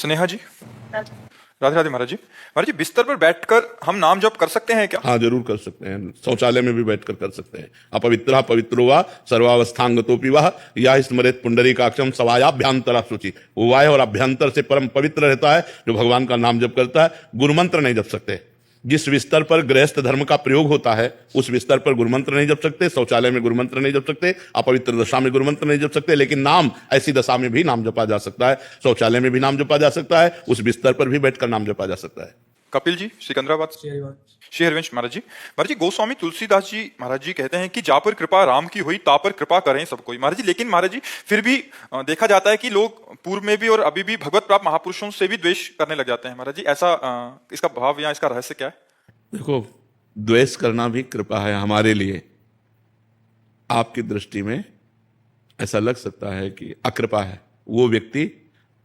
स्नेहा जी, राधे राधे महाराज जी। महाराज जी, बिस्तर पर बैठकर हम नाम जप कर सकते हैं क्या? हाँ, जरूर कर सकते हैं। शौचालय में भी बैठकर कर सकते हैं। अपवित्र पवित्रो वा सर्वावस्थांगतोपि वह या स्मरेत पुंडरीकाक्षम सवायाभ्यंतरा शुचि। वो वाय और अभ्यंतर से परम पवित्र रहता है जो भगवान का नाम जप करता है। गुरुमंत्र नहीं जप सकते। जिस बिस्तर पर गृहस्थ धर्म का प्रयोग होता है उस बिस्तर पर गुरुमंत्र नहीं जप सकते। शौचालय में गुरुमंत्र नहीं जप सकते। अपवित्र दशा में गुरुमंत्र नहीं जप सकते। लेकिन नाम ऐसी दशा में भी नाम जपा जा सकता है। शौचालय में भी नाम जपा जा सकता है। उस बिस्तर पर भी बैठकर नाम जपा जा सकता है। कपिल जी, सिकंदराबाद। श्री हरिवंश महाराज जी। महाराज जी, गोस्वामी तुलसीदास जी महाराज जी कहते हैं कि जा पर कृपा राम की हुई ता पर कृपा करें सब कोई। महाराज जी, लेकिन महाराज जी फिर भी देखा जाता है कि लोग पूर्व में भी और अभी भी भगवत प्राप्त महापुरुषों से भी द्वेष करने लग जाते हैं। महाराज जी, ऐसा इसका भाव या इसका रहस्य क्या है? देखो, द्वेष करना भी कृपा है हमारे लिए। आपकी दृष्टि में ऐसा लग सकता है कि अकृपा है। वो व्यक्ति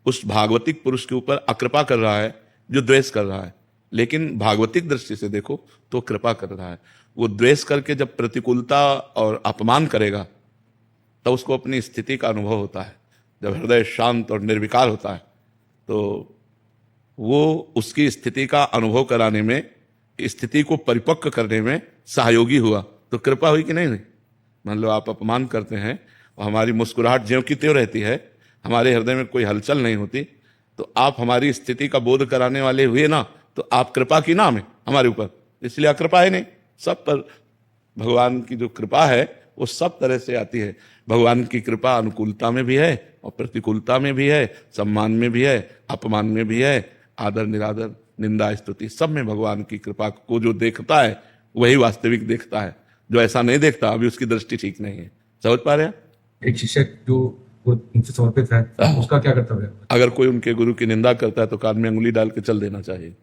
उस भागवतिक पुरुष के ऊपर अकृपा कर रहा है जो द्वेष कर रहा है, लेकिन भागवतिक दृष्टि से देखो तो कृपा कर रहा है। वो द्वेष करके जब प्रतिकूलता और अपमान करेगा तब उसको अपनी स्थिति का अनुभव होता है। जब हृदय शांत और निर्विकार होता है तो वो उसकी स्थिति का अनुभव कराने में, स्थिति को परिपक्व करने में सहयोगी हुआ तो कृपा हुई कि नहीं? मान लो आप अपमान करते हैं और हमारी मुस्कुराहट ज्यों की त्यों रहती है, हमारे हृदय में कोई हलचल नहीं होती, तो आप हमारी स्थिति का बोध कराने वाले हुए ना, तो आप कृपा की नाम है हमारे ऊपर। इसलिए अकृपा है नहीं। सब पर भगवान की जो कृपा है वो सब तरह से आती है। भगवान की कृपा अनुकूलता में भी है और प्रतिकूलता में भी है, सम्मान में भी है, अपमान में भी है, आदर निरादर, निंदा स्तुति, सब में भगवान की कृपा को जो देखता है वही वास्तविक देखता है। जो ऐसा नहीं देखता अभी उसकी दृष्टि ठीक नहीं है। समझ पा रहे हैं? एक शिक्षक जो उनसे समर्पित है उसका क्या कर्तव्य है? अगर कोई उनके गुरु की निंदा करता है तो कान में अंगुली डाल के चल देना चाहिए,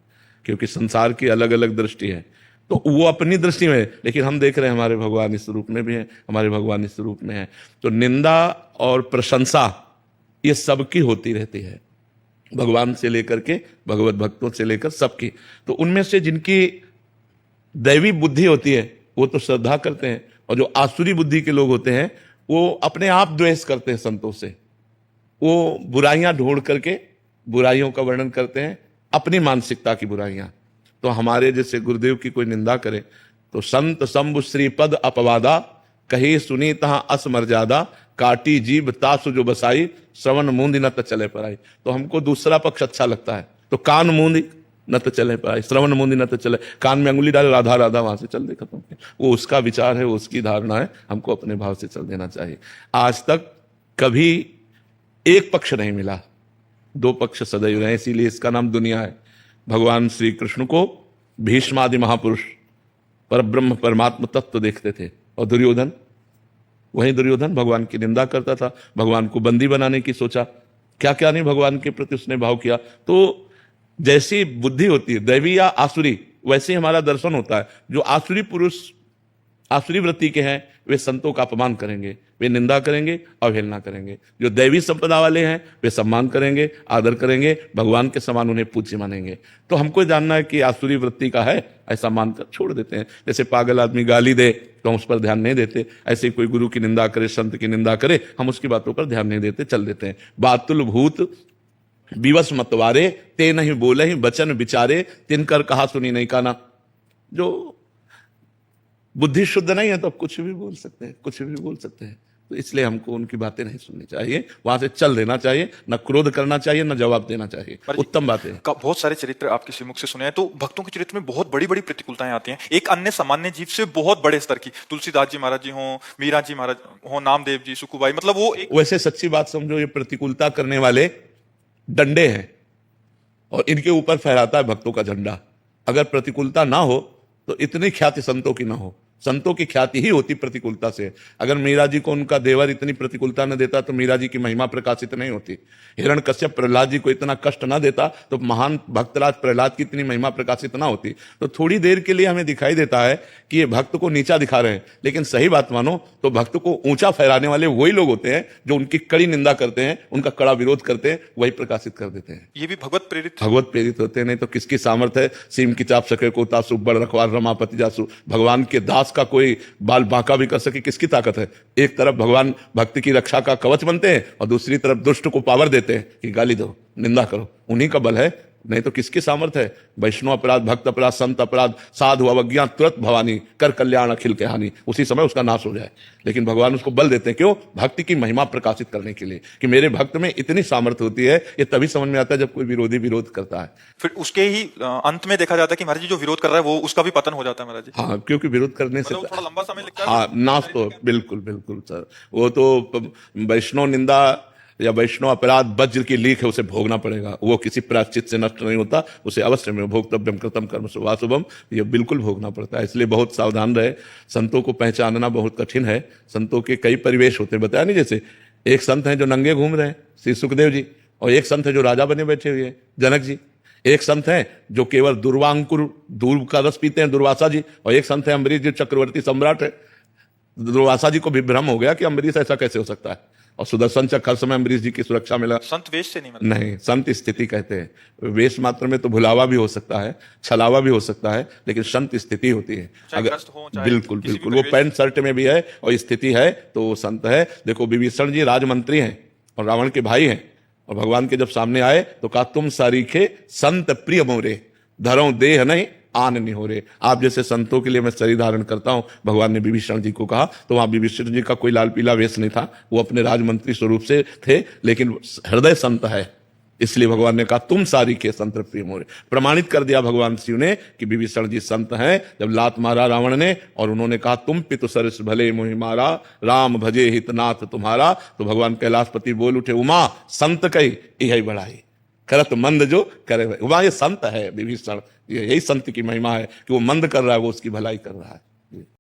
क्योंकि संसार की अलग अलग दृष्टि है। तो वो अपनी दृष्टि में, लेकिन हम देख रहे हैं हमारे भगवान इस रूप में भी है, हमारे भगवान इस रूप में है। तो निंदा और प्रशंसा ये सबकी होती रहती है, भगवान से लेकर के भगवत भक्तों से लेकर सबकी। तो उनमें से जिनकी दैवी बुद्धि होती है वो तो श्रद्धा करते हैं, और जो आसुरी बुद्धि के लोग होते हैं वो अपने आप द्वेष करते हैं संतों से। वो बुराइयां ढूंढ करके बुराइयों का वर्णन करते हैं, अपनी मानसिकता की बुराइयां। तो हमारे जैसे गुरुदेव की कोई निंदा करे तो संत शंभु श्रीपद अपवादा, कही सुनी तहां असमर्यादा, काटी जीभ तासु जो बसाई, श्रवण मूंदी न त चले पर आई। तो हमको दूसरा पक्ष अच्छा लगता है, तो कान मूंदी न तो चले पर आई, श्रवण मूंदी न तो चले, कान में अंगुली डाले राधा राधा, वहां से चल दे, खत्म। वो उसका विचार है, वो उसकी धारणा है, हमको अपने भाव से चल देना चाहिए। आज तक कभी एक पक्ष नहीं मिला, दो पक्ष सदैव रहे, इसीलिए इसका नाम दुनिया है। भगवान श्री कृष्ण को भीष्मादि महापुरुष पर ब्रह्म परमात्म तत्व देखते थे, और दुर्योधन, वही दुर्योधन भगवान की निंदा करता था, भगवान को बंदी बनाने की सोचा, क्या क्या नहीं भगवान के प्रति उसने भाव किया। तो जैसी बुद्धि होती है दैवी या आसुरी, वैसे ही हमारा दर्शन होता है। जो आसुरी पुरुष आसुरी वृत्ति के हैं वे संतों का अपमान करेंगे, वे निंदा करेंगे, अवहेलना करेंगे। जो दैवी संपदा वाले हैं वे सम्मान करेंगे, आदर करेंगे, भगवान के समान उन्हें पूज्य मानेंगे। तो हमको जानना है कि आसुरी वृत्ति का है, ऐसा मानकर छोड़ देते हैं। जैसे पागल आदमी गाली दे तो हम उस पर ध्यान नहीं देते, ऐसे कोई गुरु की निंदा करे, संत की निंदा करे, हम उसकी बातों पर ध्यान नहीं देते, चल देते हैं। बातुल भूत विवश मतवारे, ते नहीं बोले ही बचन विचारे, तिनकर कहा सुनी नहीं काना। जो बुद्धि शुद्ध नहीं है तो आप कुछ भी बोल सकते हैं, कुछ भी बोल सकते हैं। तो इसलिए हमको उनकी बातें नहीं सुननी चाहिए, वहां से चल देना चाहिए, न क्रोध करना चाहिए, न जवाब देना चाहिए। उत्तम बातें हैं। बहुत सारे चरित्र आपके श्रीमुख से सुने हैं, तो भक्तों के चरित्र में बहुत बड़ी बड़ी प्रतिकूलताएं आती हैं, एक अन्य सामान्य जीव से बहुत बड़े स्तर की। तुलसीदास जी महाराज जी हों, मीरा जी महाराज हों, नामदेव जी, सुखुबाई, मतलब वो वैसे सच्ची बात समझो, ये प्रतिकूलता करने वाले डंडे हैं और इनके ऊपर फहराता है भक्तों का झंडा। अगर प्रतिकूलता ना हो तो इतनी ख्याति संतों की ना हो। संतों की ख्याति ही होती प्रतिकूलता से। अगर मीरा जी को उनका देवर इतनी प्रतिकूलता न देता तो मीरा जी की महिमा प्रकाशित नहीं होती। हिरण्यकश्यप प्रहलाद जी को इतना कष्ट ना देता तो महान भक्तराज प्रहलाद की इतनी महिमा प्रकाशित ना होती। तो थोड़ी देर के लिए हमें दिखाई देता है कि ये भक्त को नीचा दिखा रहे हैं, लेकिन सही बात मानो तो भक्त को ऊंचा फहराने वाले वही लोग होते हैं जो उनकी कड़ी निंदा करते हैं, उनका कड़ा विरोध करते हैं, वही प्रकाशित कर देते हैं। ये भी भगवत प्रेरित होते हैं। नहीं तो किसकी सामर्थ्य है? सीम की चाप सके को तासु, बड़ रखवार रमापति जासु। भगवान के दास दास का कोई बाल बांका भी कर सके, किसकी ताकत है? एक तरफ भगवान भक्ति की रक्षा का कवच बनते हैं और दूसरी तरफ दुष्ट को पावर देते हैं कि गाली दो, निंदा करो, उन्हीं का बल है, नहीं तो किसकी सामर्थ्य है? वैष्णव अपराध, भक्त अपराध, संत अपराध, साधु अवज्ञा तुरंत भवानी, कर कल्याण अखिल के हानि, उसी समय उसका नाश हो जाए। लेकिन भगवान उसको बल देते हैं, क्यों? भक्ति की महिमा प्रकाशित करने के लिए, कि मेरे भक्त में इतनी सामर्थ्य होती है। ये तभी समझ में आता है जब कोई विरोधी विरोध करता है। फिर उसके ही अंत में देखा जाता है कि महाराज जी जो विरोध कर रहा है वो उसका भी पतन हो जाता है महाराज जी। हाँ, क्योंकि विरोध करने से मतलब थोड़ा लंबा समय लगता है। हाँ, नाश तो बिल्कुल बिल्कुल सर, वो तो वैष्णव निंदा या वैष्णव अपराध वज्र की लीक है, उसे भोगना पड़ेगा। वो किसी प्रायश्चित से नष्ट नहीं होता, उसे अवश्य में भोक्तव्यम कृतम कर्म शुभाशुभम, ये बिल्कुल भोगना पड़ता है। इसलिए बहुत सावधान रहे। संतों को पहचानना बहुत कठिन है। संतों के कई परिवेश होते हैं, बताया नहीं, जैसे एक संत हैं जो नंगे घूम रहे हैं, श्री सुखदेव जी, और एक संत है जो राजा बने बैठे हुए हैं, जनक जी। एक संत है जो केवल दुर्वांकुर दूर का रस पीते हैं, दुर्वासा जी, और एक संत है अम्बरीश जी, चक्रवर्ती सम्राट है। दुर्वासा जी को भी भ्रम हो गया कि अम्बरीश ऐसा कैसे हो सकता है, और सुदर्शन चक्र हर समय अम्बरीश जी की सुरक्षा मिला। संत वेश से नहीं मतलब। नहीं, संत स्थिति कहते हैं। वेश मात्र में तो भुलावा भी हो सकता है, छलावा भी हो सकता है, लेकिन संत स्थिति होती है। चाहे अगर ग्रस्त हो, चाहे बिल्कुल किसी भी बिल्कुल वो परिवेश पैंट शर्ट में भी है और स्थिति है तो वो संत है। देखो विभीषण जी राजमंत्री हैं और रावण के भाई हैं, और भगवान के जब सामने आए तो कहा तुम सारीखे संत प्रिय मोरे, धरो देह नहीं आन नहीं हो रहे। आप जैसे संतों के लिए मैं शरीर धारण करता हूं, भगवान ने विभीषण जी को कहा। तो वहां विभीषण जी का कोई लाल पीला वेश नहीं था, वो अपने राजमंत्री स्वरूप से थे, लेकिन हृदय संत है, इसलिए भगवान ने कहा तुम सारी के संत प्रिय मोरे। प्रमाणित कर दिया भगवान शिव ने कि विभीषण जी संत हैं। जब लात मारा रावण ने और उन्होंने कहा तुम पितु सरस भले मोहि मारा, राम भजे हितनाथ तुम्हारा, तो भगवान कैलाशपति बोल उठे उमा संत कही यही बढ़ाई, करत मंद जो करे। वहां ये संत है विभीषण, यही संत की महिमा है कि वो मंद कर रहा है, वो उसकी भलाई कर रहा है।